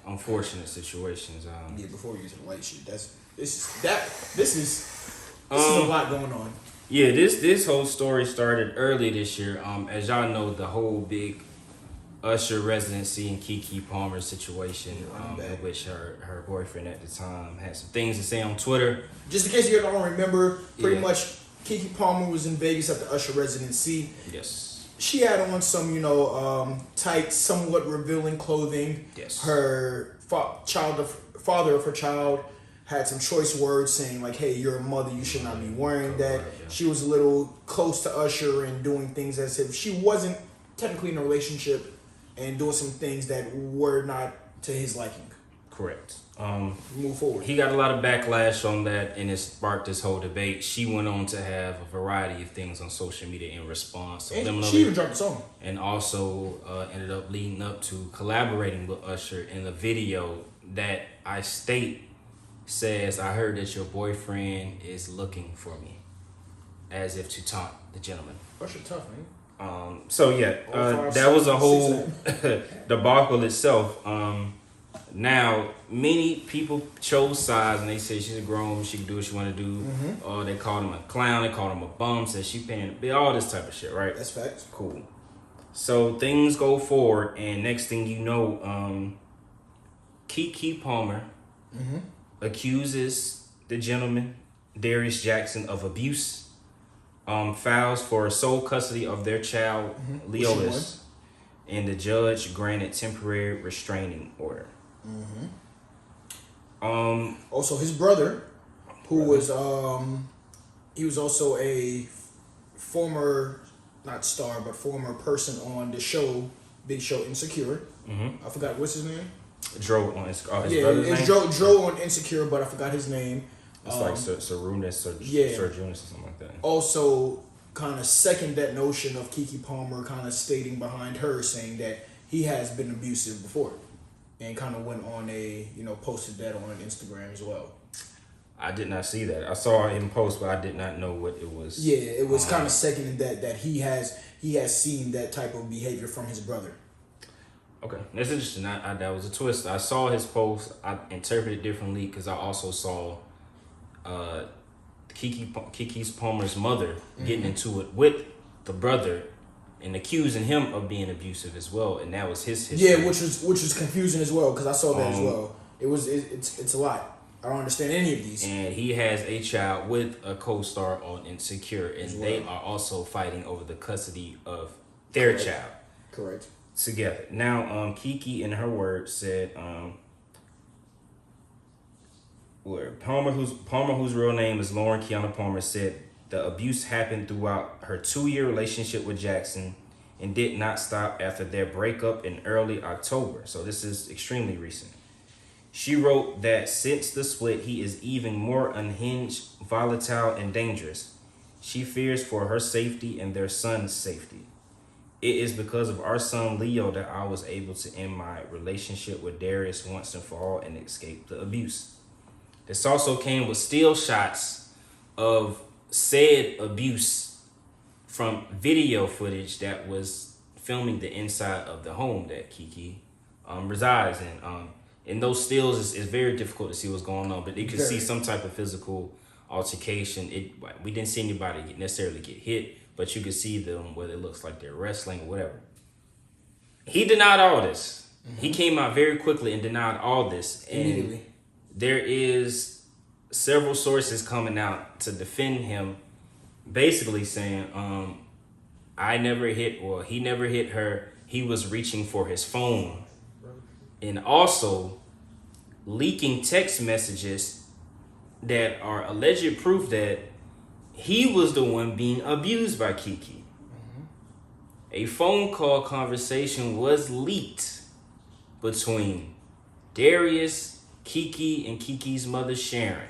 unfortunate situations. Yeah, before we get to the light shit, this is a lot going on. Yeah, this whole story started early this year. As y'all know, the whole big Usher residency and Keke Palmer situation, in which her boyfriend at the time had some things to say on Twitter. Just in case you don't remember, pretty much Keke Palmer was in Vegas at the Usher residency. Yes. She had on some, tight, somewhat revealing clothing. Yes. Her father of her child had some choice words saying like, "Hey, you're a mother. You should not be wearing that." Yeah. She was a little close to Usher and doing things as if she wasn't technically in a relationship and doing some things that were not to his liking. Correct. Move forward. He got a lot of backlash on that, and it sparked this whole debate. She went on to have a variety of things on social media in response. And she even dropped a song. And also ended up leading up to collaborating with Usher in a video that I state says, "I heard that your boyfriend is looking for me," as if to taunt the gentleman. Usher tough, man. That was a whole debacle itself. Now, many people chose sides and they said she's a grown, she can do what she want to do. Mm-hmm. They called him a clown, they called him a bum, said she paying all this type of shit, right? That's facts. Cool. So things go forward, and next thing you know, Keke Palmer accuses the gentleman, Darius Jackson, of abuse. Files for sole custody of their child, Alleges, and the judge granted temporary restraining order. Also, his brother, who was he was also a former, not star, but former person on the show, big show Insecure. I forgot what's his name. Dro on his brother's it's name? Dro on Insecure, but I forgot his name. It's like Sarunas or Serjunas or something like that. Also, kind of second that notion of Keke Palmer kind of stating behind her, saying that he has been abusive before, and kind of went on posted that on Instagram as well. I did not see that. I saw him post, but I did not know what it was. Yeah, it was kind of seconding that he has seen that type of behavior from his brother. Okay, that's interesting. That was a twist. I saw his post. I interpreted it differently because I also saw Keke Palmer's mother getting into it with the brother and accusing him of being abusive as well, and that was his history. Yeah, which was confusing as well because I saw that as well. It's a lot. I don't understand any of these. And he has a child with a co-star on Insecure, and they are also fighting over the custody of their child. Correct. Together. Now, Keke, in her words, said, Palmer, whose real name is Lauren Kiana Palmer, said the abuse happened throughout her 2-year relationship with Jackson and did not stop after their breakup in early October. So this is extremely recent. She wrote that since the split, he is even more unhinged, volatile, and dangerous. She fears for her safety and their son's safety. It is because of our son Leo that I was able to end my relationship with Darius once and for all and escape the abuse. This also came with still shots of said abuse from video footage that was filming the inside of the home that Keke resides in. In those stills, it's very difficult to see what's going on, but you can see some type of physical altercation. We didn't see anybody necessarily get hit, but you could see them whether it looks like they're wrestling or whatever. He denied all this. He came out very quickly and denied all this. Immediately. There is several sources coming out to defend him, basically saying, he never hit her. He was reaching for his phone. And also leaking text messages that are alleged proof that he was the one being abused by Keke. A phone call conversation was leaked between Darius, Keke, and Keke's mother, Sharon.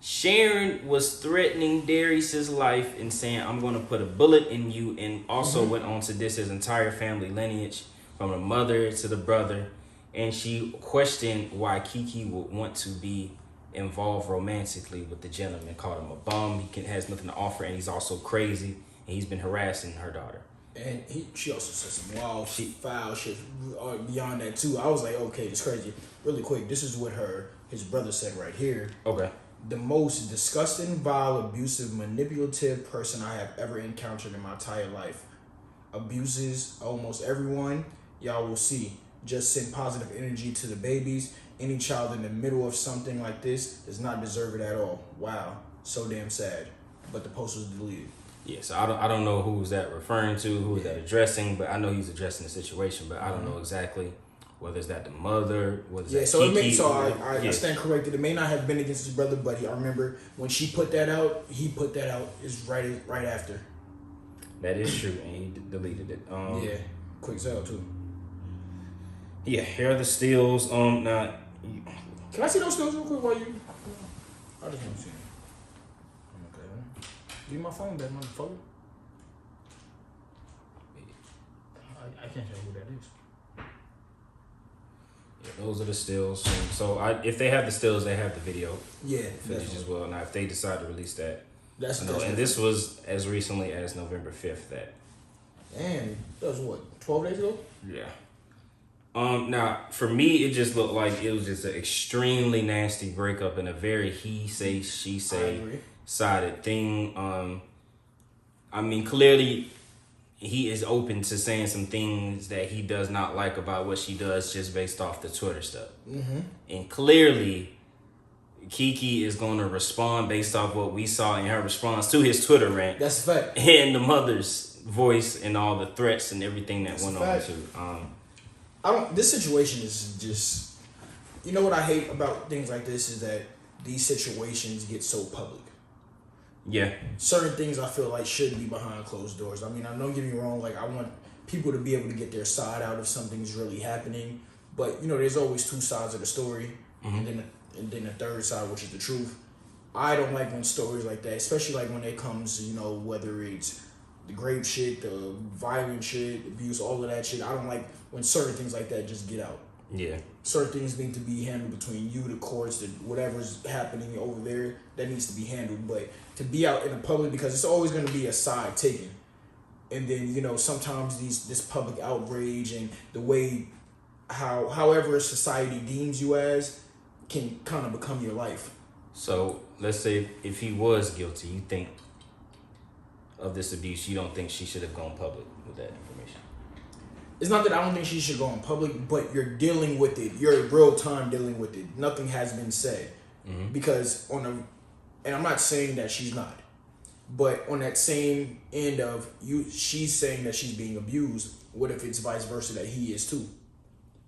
Sharon was threatening Darius's life and saying, "I'm going to put a bullet in you," and also went on to diss his entire family lineage from the mother to the brother. And she questioned why Keke would want to be involved romantically with the gentleman, called him a bum. He has nothing to offer, and he's also crazy, and he's been harassing her daughter. And she also said some wild, foul shit beyond that too. I was like, okay, it's crazy. Really quick, this is what his brother said right here. Okay. The most disgusting, vile, abusive, manipulative person I have ever encountered in my entire life. Abuses almost everyone. Y'all will see. Just send positive energy to the babies. Any child in the middle of something like this does not deserve it at all. Wow. So damn sad. But the post was deleted. Yeah, so I don't know who's that referring to, who's that addressing, but I know he's addressing the situation, but I don't know exactly whether it's that the mother, whether it's that so Keke, it may, so I stand corrected. It may not have been against his brother, but I remember when she put that out, he put that out is right after. That is true, and he deleted it. Yeah, quick sell too. Yeah, here are the stills. Now, can I see those stills real quick while you? I just want to see them. Okay. Give me my phone back, motherfucker. I can't tell who that is. yeah, those are the stills. So if they have the stills, they have the video Yeah, footage as well. Now, if they decide to release that, that's and this was as recently as November 5th. Damn, that was what, 12 days ago? Yeah. Now for me, it just looked like it was just an extremely nasty breakup and a very he say she say sided thing. I mean, clearly he is open to saying some things that he does not like about what she does just based off the Twitter stuff. Mm-hmm. And clearly Keke is going to respond based off what we saw in her response to his Twitter rant. That's a fact. And the mother's voice and all the threats and everything that went on too. This situation is just, you know what I hate about things like this is that these situations get so public. Yeah. Certain things I feel like should be behind closed doors. I mean, don't get me wrong, like I want people to be able to get their side out if something's really happening. But, you know, there's always two sides of the story. Mm-hmm. And then the third side, which is the truth. I don't like when stories like that, especially like when it comes, you know, whether it's the grape shit, the violent shit, abuse, all of that shit. I don't like when certain things like that just get out. Yeah. Certain things need to be handled between you, the courts, whatever's happening over there, that needs to be handled. But to be out in the public, because it's always going to be a side taken. And then, you know, sometimes this public outrage and the way however society deems you as can kind of become your life. So let's say if he was guilty, you think of this abuse, you don't think she should have gone public with that information? It's not that I don't think she should go in public, but you're dealing with it. You're in real time dealing with it. Nothing has been said. Mm-hmm. Because and I'm not saying that she's not, but on that same end of she's saying that she's being abused. What if it's vice versa, that he is too?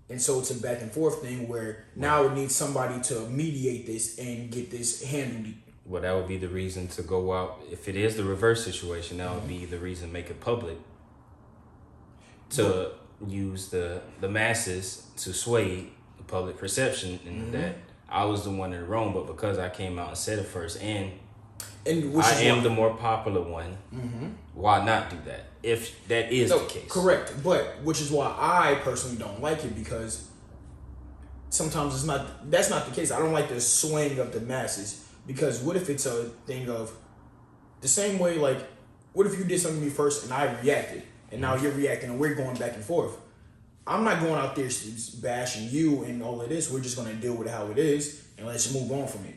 And so it's a back and forth thing where now it needs somebody to mediate this and get this handled. Well, that would be the reason to go out. If it is the reverse situation, that would be the reason to make it public. To use the masses to sway the public perception and that I was the one in the wrong, but because I came out and said it first and I am the more popular one, why not do that? If that is the case. Correct. But which is why I personally don't like it, because sometimes that's not the case. I don't like the swaying of the masses, because what if it's a thing of the same way, like what if you did something to me first and I reacted and now you're reacting and we're going back and forth? I'm not going out there bashing you and all of this. We're just going to deal with how it is and let's move on from it.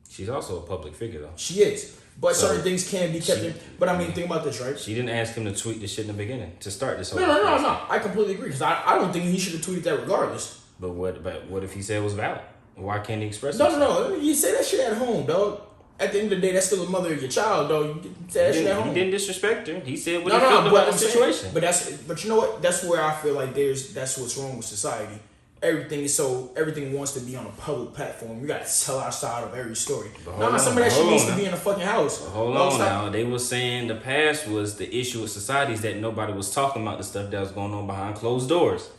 She's also a public figure, though. She is. But certain things can be kept in. But I mean, think about this, right? She didn't ask him to tweet this shit in the beginning to start this whole No. I completely agree, because I don't think he should have tweeted that regardless. But what if he said it was valid? Why can't he express himself? No. You say that shit at home, dog. At the end of the day, that's still the mother of your child, though. You say that shit at home. He didn't disrespect her. He said what he felt about the situation. But you know what? That's where I feel like that's what's wrong with society. Everything wants to be on a public platform. You gotta tell our side of every story. Some of that shit needs to be in a fucking house. Hold on now. They were saying the past was the issue with society is that nobody was talking about the stuff that was going on behind closed doors.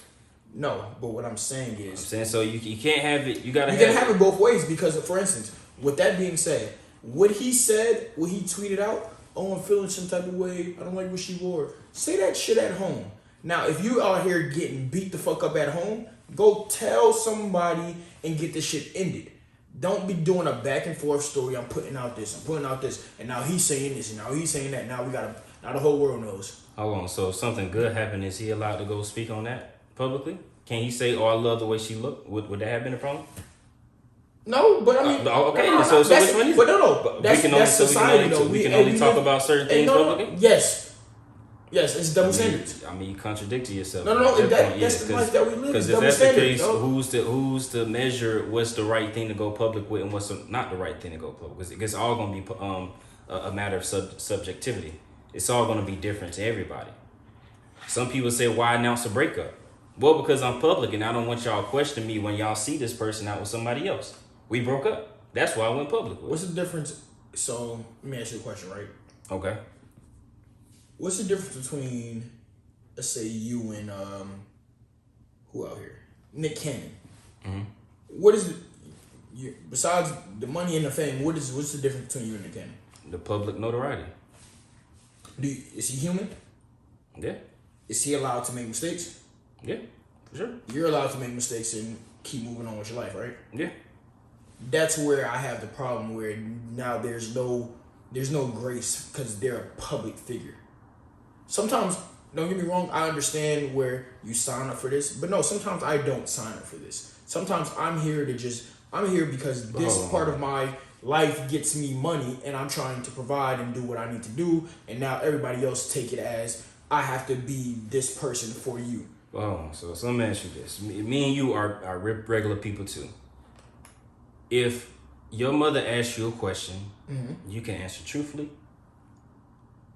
No, but what I'm saying is, so you can't have it. You gotta have it both ways, because, for instance, with that being said, what he tweeted out, oh, I'm feeling some type of way, I don't like what she wore. Say that shit at home. Now, if you out here getting beat the fuck up at home, go tell somebody and get this shit ended. Don't be doing a back and forth story. I'm putting out this, and now he's saying this, and now he's saying that. Now we gotta Now the whole world knows. Hold on. So if something good happened, is he allowed to go speak on that publicly? Can he say, "Oh, I love the way she looked"? Would that have been a problem? No, but I mean, okay. no, So that's, which one is but it? no, that's society though. We can only talk about certain things publicly. Yes, it's double standards. I mean, you contradicted yourself. No, that's the life that we live. Because if that's the case, who's to measure what's the right thing to go public with and what's not the right thing to go public? Because it's all going to be a matter of subjectivity. It's all going to be different to everybody. Some people say, "Why announce a breakup?" Well, because I'm public and I don't want y'all to question me when y'all see this person out with somebody else. We broke up. That's why I went public with. What's the difference? So let me ask you a question, right? Okay. What's the difference between, let's say, you and who out here, Nick Cannon? Mm-hmm. What is it? Besides the money and the fame, what's the difference between you and Nick Cannon? The public notoriety. Is he human? Yeah. Is he allowed to make mistakes? Yeah, for sure. You're allowed to make mistakes and keep moving on with your life, right? Yeah. That's where I have the problem. Where now there's no grace because they're a public figure. Sometimes, don't get me wrong, I understand where you sign up for this, but no, sometimes I don't sign up for this. Sometimes I'm here because this part of my life gets me money and I'm trying to provide and do what I need to do, and now everybody else take it as I have to be this person for you. Oh, so let me ask you this. Me and you are regular people too. If your mother asks you a question, you can answer truthfully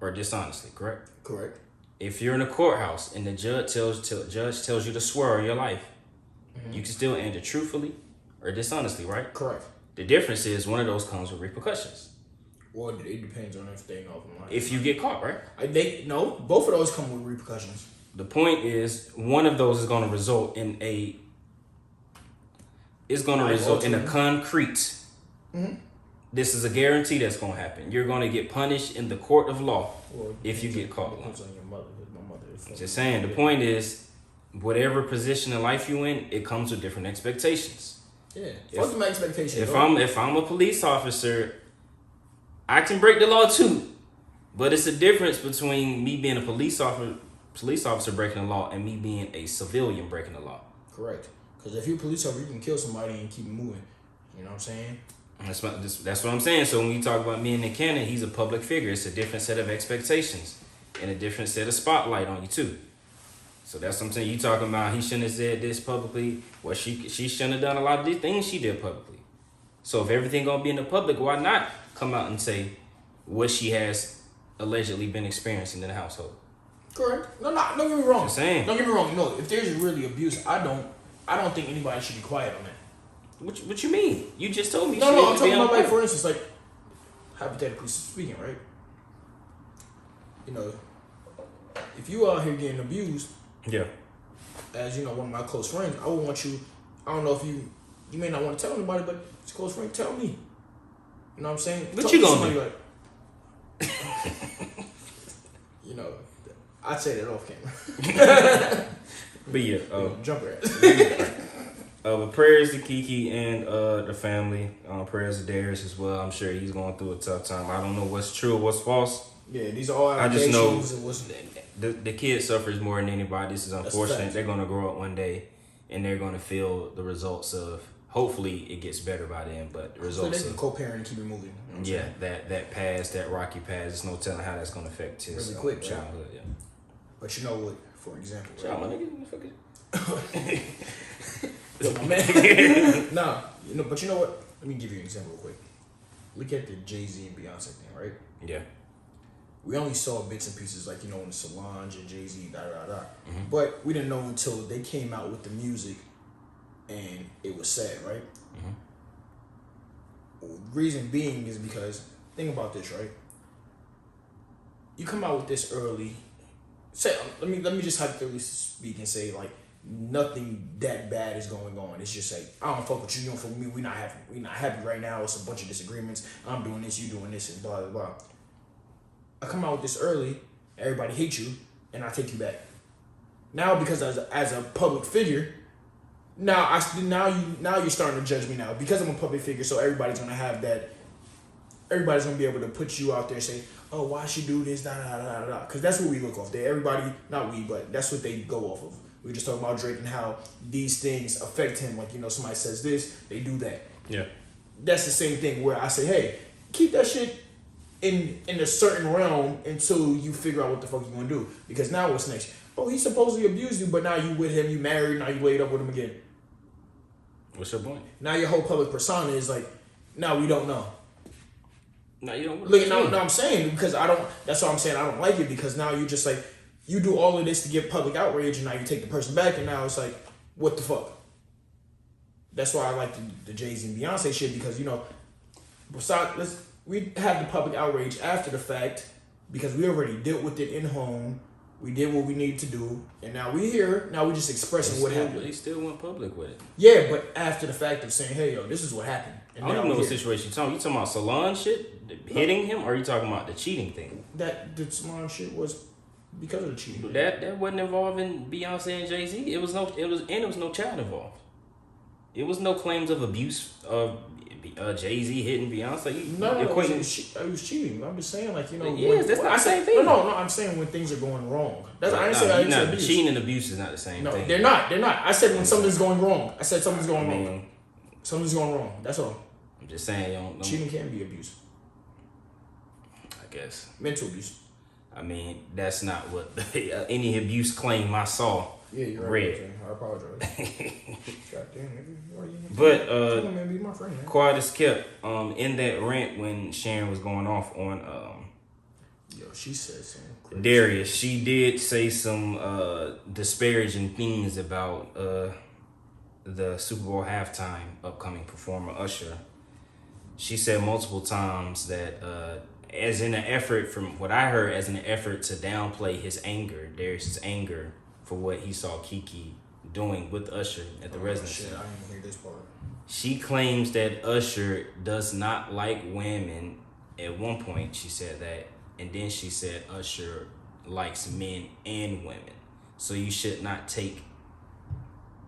or dishonestly, correct? Correct. If you're in a courthouse and the judge tells you to swear on your life, you can still answer truthfully or dishonestly, right? Correct. The difference is one of those comes with repercussions. Well, it depends on if they know from life. If you get caught, right? Both of those come with repercussions. The point is, one of those is going to result in a concrete. This is a guarantee that's going to happen. You're going to get punished in the court of law if you get caught. Depends on your mother. My mother is Just saying. The point is, whatever position in life you in, it comes with different expectations. Yeah. What's my expectation? If I'm a police officer, I can break the law too, but it's a difference between me being a police officer breaking the law and me being a civilian breaking the law. Correct. Because if you're a police officer, you can kill somebody and keep it moving. You know what I'm saying? That's what I'm saying. So when we talk about me and Nick Cannon, he's a public figure. It's a different set of expectations and a different set of spotlight on you too. So that's what I'm saying. You talking about he shouldn't have said this publicly. Well, she shouldn't have done a lot of these things she did publicly. So if everything gonna be in the public, why not come out and say what she has allegedly been experiencing in the household? Correct. No, don't get me wrong. Just saying. Don't get me wrong. No, if there's really abuse, I don't think anybody should be quiet on that. What you mean? You just told me. No, I'm talking about, like, for instance, like, hypothetically speaking, right? You know, if you out here getting abused, yeah, as you know, one of my close friends, I would want you. I don't know if you may not want to tell anybody, but it's a close friend. Tell me. You know what I'm saying? What you gonna do? Like, you know, I'd say that off camera. But yeah, jump ass. but prayers to Keke and the family. Prayers to Darius as well. I'm sure he's going through a tough time. I don't know what's true or what's false. Yeah, these are all I just know and the kid suffers more than anybody. This is unfortunate. They're going to grow up one day and they're going to feel the results of. Hopefully it gets better by then, but the results so they can of co-parent and keep it moving. You know that past, that rocky past. There's no telling how that's going to affect his really quick, childhood. Right? Yeah. But you know what? For example, Child, my nigga, yo, my man. Nah, but you know what? Let me give you an example real quick. Look at the Jay-Z and Beyonce thing, right? Yeah. We only saw bits and pieces, like, you know, in Solange and Jay-Z, But we didn't know until they came out with the music and it was sad, right? Well, reason being is because, think about this, right? You come out with this early. Say, let me just hypothetically speak and say, like, nothing that bad is going on. It's just like, I don't fuck with you, you don't fuck with me. We not happy right now. It's a bunch of disagreements. I'm doing this, you doing this, and blah blah blah. I come out with this early, everybody hates you, and I take you back. Now, because as a public figure, now you're starting to judge me now because I'm a public figure. So everybody's gonna have that. Everybody's gonna be able to put you out there and say, oh, why she do this, because that's what we look off there. Everybody, not we, but that's what they go off of. We just talking about Drake and how these things affect him. Like, somebody says this, they do that. Yeah. That's the same thing where I say, hey, keep that shit in a certain realm until you figure out what the fuck you gonna do. Because now what's next? Oh, he supposedly abused you, but now you with him, you married, now you laid up with him again. What's your point? Now your whole public persona is like, now we don't know. No, you don't. Look, no, I'm saying because I don't. That's what I'm saying. I don't like it because now you just like you do all of this to get public outrage, and now you take the person back, and now it's like, what the fuck? That's why I like the Jay-Z and Beyonce shit because besides we have the public outrage after the fact because we already dealt with it in home. We did what we needed to do, and now we here. Now we just expressing what happened. They still went public with it. Yeah, but after the fact of saying, "Hey, yo, this is what happened." And I don't even know what situation you're talking. You talking about Salon shit hitting him, or are you talking about the cheating thing? That the Salon shit was because of the cheating. That wasn't involving Beyonce and Jay-Z. It was no child involved. It was no claims of abuse of Jay-Z hitting Beyonce. No, it was cheating. I'm just saying, like, that's not the same thing. No, I'm saying when things are going wrong. That's I didn't say abuse. Cheating and abuse is not the same thing. No, they're not. I said when something's going wrong. I said something's going wrong. Something's going wrong. That's all. I'm just saying, cheating can be abuse. I guess mental abuse. I mean, that's not what any abuse claim I saw. Yeah, you're right. Read. I apologize. Goddamn, but be my friend, man. Quiet as kept. In that rant when Sharon was going off on she said something crazy. Darius, she did say some disparaging things about the Super Bowl halftime upcoming performer Usher. She said multiple times that as in an effort, from what I heard, as an effort to downplay his anger, Darius's anger for what he saw Keke doing with Usher at the residency. Shit, I didn't hear this part. She claims that Usher does not like women. At one point, she said that, and then she said Usher likes men and women. So you should not take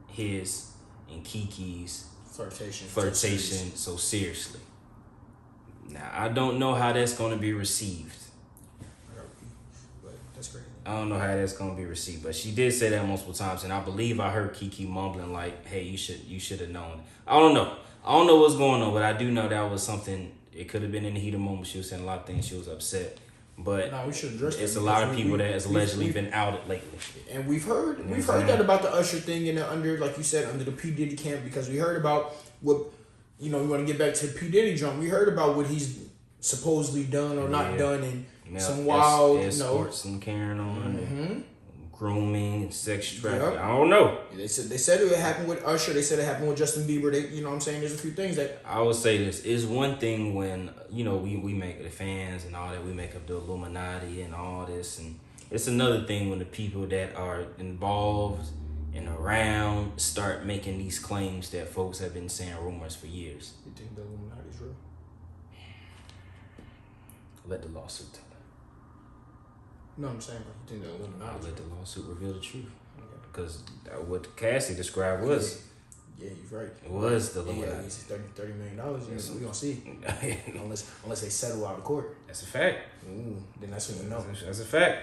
his and Keke's flirtation so seriously. Now, I don't know how that's going to be received. But that's crazy. I don't know how that's going to be received, but she did say that multiple times, and I believe I heard Keke mumbling like, "Hey, you should have known." I don't know what's going on, but I do know that was something. It could have been in the heat of the moment. She was saying a lot of things. She was upset, but we should address it's a lot of people that has allegedly been outed lately. And we've heard that about the Usher thing in like you said, under the P Diddy camp, because we heard about what we want to get back to the P Diddy jump. We heard about what he's supposedly done or not done, and some wild escorts and carrying on, grooming and sex trafficking. Yep. I don't know. They said it happened with Usher. They said it happened with Justin Bieber. I'm saying there's a few things that I would say this is one thing when we make the fans and all that, we make up the Illuminati and all this, and it's another thing when the people that are involved and around start making these claims that folks have been saying rumors for years. You think the Illuminati is real? Let the lawsuit tell it. No, I'm saying, but you think the Illuminati? I'll let the lawsuit reveal the truth. Because what Cassie described was. Yeah, you're right. It was the Illuminati. Yeah, it's $30 million. We're gonna see. unless they settle out of court. That's a fact. Then that's when we know. That's a fact.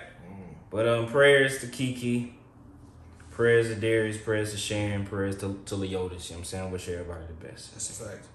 But prayers to Keke, prayers to Darius, prayers to Sharon, prayers to Leotis. You know what I'm saying? I wish everybody the best. That's a fact.